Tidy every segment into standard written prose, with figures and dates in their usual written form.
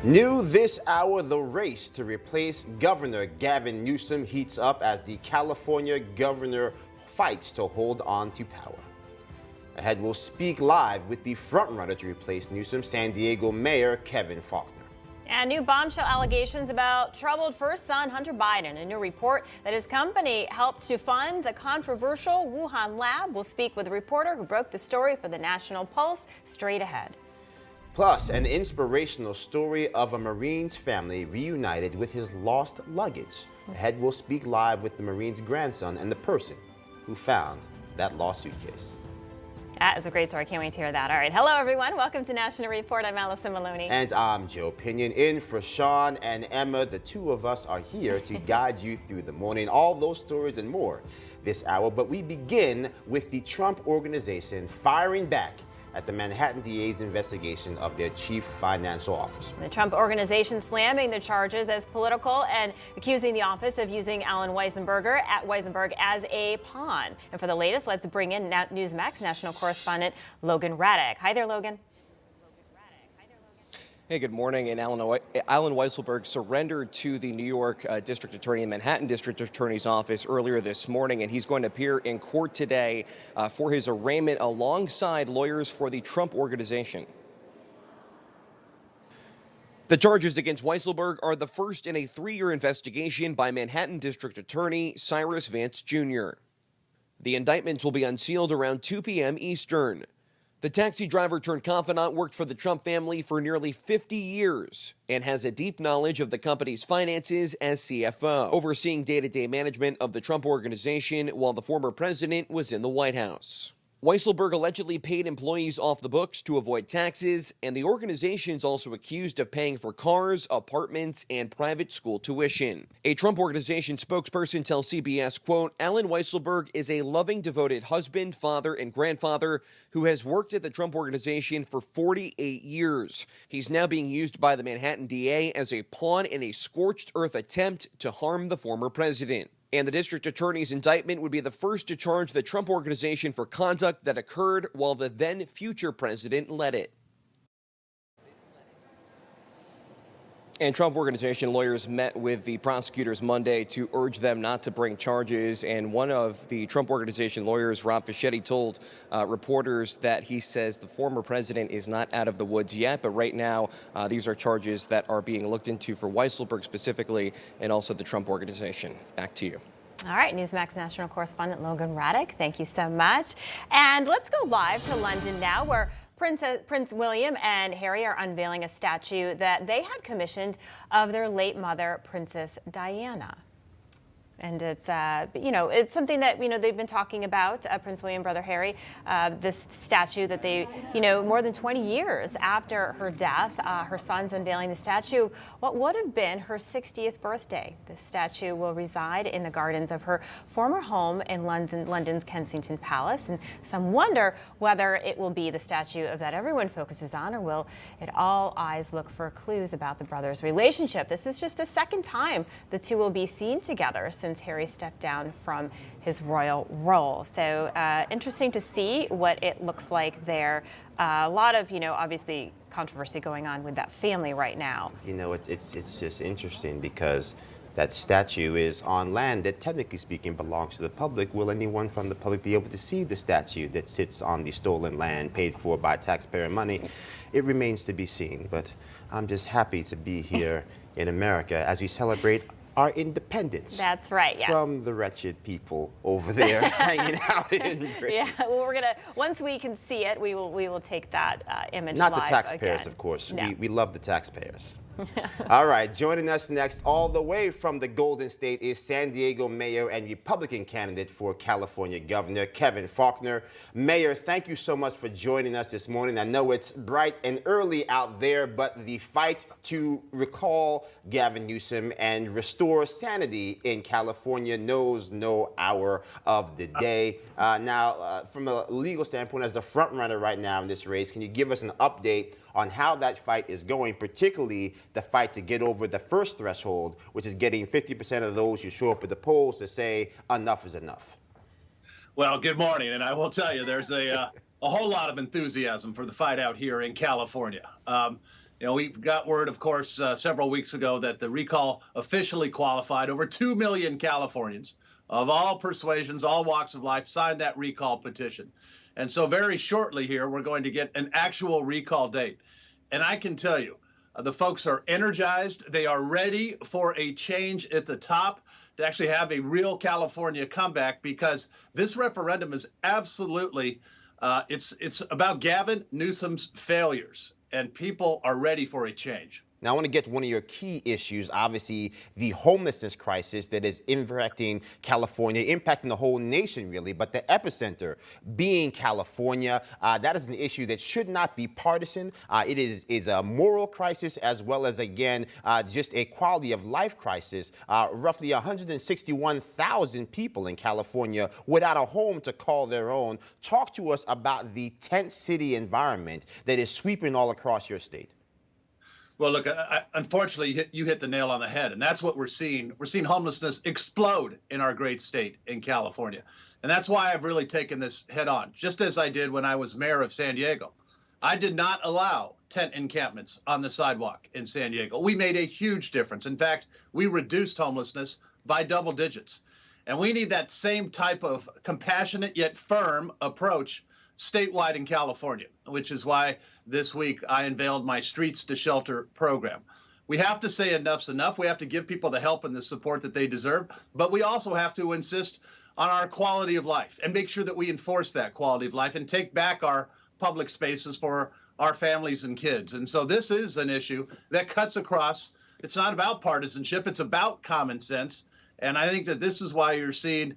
New this hour, the race to replace Governor Gavin Newsom heats up as the California governor fights to hold on to power. Ahead, we'll speak live with the frontrunner to replace Newsom, San Diego Mayor Kevin Faulconer. And new bombshell allegations about troubled first son Hunter Biden. A new report that his company helped to fund the controversial Wuhan lab. We'll speak with a reporter who broke the story for the National Pulse. Straight ahead. Plus, an inspirational story of a Marine's family reunited with his lost luggage. Ahead, we'll speak live with the Marine's grandson and the person who found that lost suitcase. That is a great story. Can't wait to hear that. All right. Hello, everyone. Welcome to National Report. I'm Alison Maloni. And I'm Joe Pinion, in for Sean and Emma. The two of us are here to guide you through the morning. All those stories and more this hour. But we begin with the Trump Organization firing back at the Manhattan DA's investigation of their chief financial officer. The Trump Organization slamming the charges as political and accusing the office of using Alan Weisenberg as a pawn. And for the latest, let's bring in Newsmax national correspondent Logan Raddick. Hi there, Logan. Hey, good morning. And Alan Weiselberg surrendered to the New York District Attorney and Manhattan District Attorney's office earlier this morning, and he's going to appear in court today for his arraignment alongside lawyers for the Trump Organization. The charges against Weiselberg are the first in a 3-year investigation by Manhattan District Attorney Cyrus Vance Jr. The indictments will be unsealed around 2 p.m. Eastern. The taxi driver turned confidant worked for the Trump family for nearly 50 years and has a deep knowledge of the company's finances as CFO, overseeing day-to-day management of the Trump Organization while the former president was in the White House. Weiselberg allegedly paid employees off the books to avoid taxes, and the organization's also accused of paying for cars, apartments, and private school tuition. A Trump Organization spokesperson tells CBS, quote, Alan Weiselberg is a loving, devoted husband, father, and grandfather who has worked at the Trump Organization for 48 years. He's now being used by the Manhattan DA as a pawn in a scorched earth attempt to harm the former president. And the district attorney's indictment would be the first to charge the Trump Organization for conduct that occurred while the then future president led it. And Trump Organization lawyers met with the prosecutors Monday to urge them not to bring charges. And one of the Trump Organization lawyers, Rob Fischetti, told reporters that he says the former president is not out of the woods yet. But right now, these are charges that are being looked into for Weiselberg specifically and also the Trump Organization. Back to you. All right, Newsmax national correspondent Logan Raddick, thank you so much. And let's go live to London now, where Prince William and Harry are unveiling a statue that they had commissioned of their late mother, Princess Diana. And it's, it's something that, they've been talking about, Prince William, brother Harry, this statue that they, more than 20 years after her death, her son's unveiling the statue, what would have been her 60th birthday. This statue will reside in the gardens of her former home in London's Kensington Palace. And some wonder whether it will be the statue that everyone focuses on, or will it all eyes look for clues about the brothers' relationship. This is just the second time the two will be seen together since Harry stepped down from his royal role. So interesting to see what it looks like there. A lot of, obviously controversy going on with that family right now. It's just interesting because that statue is on land that technically speaking belongs to the public. Will anyone from the public be able to see the statue that sits on the stolen land paid for by taxpayer money? It remains to be seen, but I'm just happy to be here in America as we celebrate our independence. That's right, yeah. From the wretched people over there hanging out in Britain. Yeah, well, once we can see it, we will take that image Not live the taxpayers, again. Of course. No. We love the taxpayers. All right, joining us next, all the way from the Golden State, is San Diego Mayor and Republican candidate for California Governor, Kevin Faulconer. Mayor, thank you so much for joining us this morning. I know it's bright and early out there, but the fight to recall Gavin Newsom and restore sanity in California knows no hour of the day. Now, from a legal standpoint, as the front runner right now in this race, can you give us an update on how that fight is going, particularly the fight to get over the first threshold, which is getting 50% of those who show up at the polls to say enough is enough? Well, good morning, and I will tell you, there's a whole lot of enthusiasm for the fight out here in California. We got word, of course, several weeks ago that the recall officially qualified. Over 2 million Californians of all persuasions, all walks of life signed that recall petition. And so very shortly here, we're going to get an actual recall date. And I can tell you, the folks are energized. They are ready for a change at the top to actually have a real California comeback, because this referendum is absolutely, it's about Gavin Newsom's failures, and people are ready for a change. Now, I want to get to one of your key issues, obviously, the homelessness crisis that is impacting California, impacting the whole nation, really, but the epicenter being California. That is an issue that should not be partisan. It is a moral crisis as well as, again, just a quality of life crisis. Roughly 161,000 people in California without a home to call their own. Talk to us about the tent city environment that is sweeping all across your state. Well, look, unfortunately, you hit the nail on the head, and that's what we're seeing. We're seeing homelessness explode in our great state in California. And that's why I've really taken this head on, just as I did when I was mayor of San Diego. I did not allow tent encampments on the sidewalk in San Diego. We made a huge difference. In fact, we reduced homelessness by double digits. And we need that same type of compassionate yet firm approach statewide in California, which is why this week I unveiled my Streets to Shelter program. We have to say enough's enough. We have to give people the help and the support that they deserve, but we also have to insist on our quality of life and make sure that we enforce that quality of life and take back our public spaces for our families and kids. And so this is an issue that cuts across. It's not about partisanship. It's about common sense. And I think that this is why you're seeing,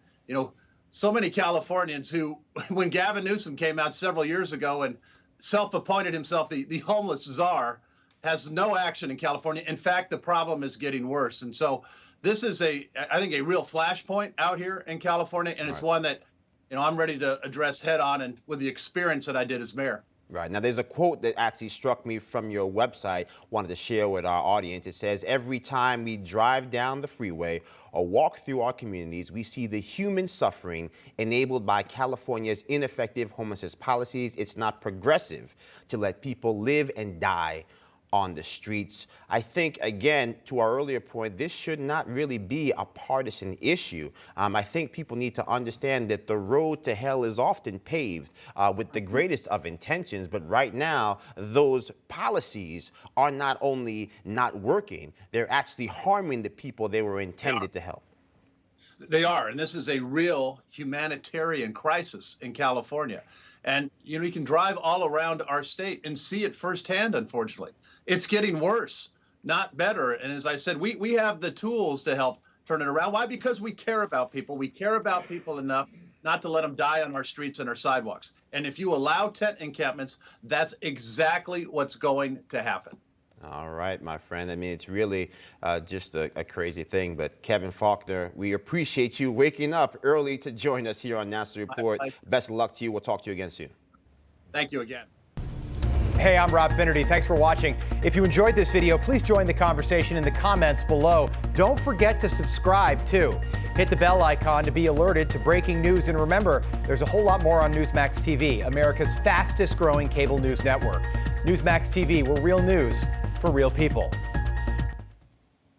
so many Californians who, when Gavin Newsom came out several years ago and self-appointed himself the homeless czar, has no action in California. In fact, the problem is getting worse. And so this is I think, a real flashpoint out here in California. And it's one that, I'm ready to address head on, and with the experience that I did as mayor. Right. Now, there's a quote that actually struck me from your website, wanted to share with our audience. It says, every time we drive down the freeway or walk through our communities, we see the human suffering enabled by California's ineffective homelessness policies. It's not progressive to let people live and die on the streets. I think, again, to our earlier point, this should not really be a partisan issue. I think people need to understand that the road to hell is often paved with the greatest of intentions, but right now, those policies are not only not working, they're actually harming the people they were intended to help. They are, and this is a real humanitarian crisis in California. And, you can drive all around our state and see it firsthand, unfortunately. It's getting worse, not better. And as I said, we have the tools to help turn it around. Why? Because we care about people. We care about people enough not to let them die on our streets and our sidewalks. And if you allow tent encampments, that's exactly what's going to happen. All right, my friend. I mean, it's really just a crazy thing. But Kevin Faulconer, we appreciate you waking up early to join us here on National Report. Best of luck to you. We'll talk to you again soon. Thank you again. Hey, I'm Rob Finnerty. Thanks for watching. If you enjoyed this video, please join the conversation in the comments below. Don't forget to subscribe, too. Hit the bell icon to be alerted to breaking news. And remember, there's a whole lot more on Newsmax TV, America's fastest growing cable news network. Newsmax TV, we're real news for real people.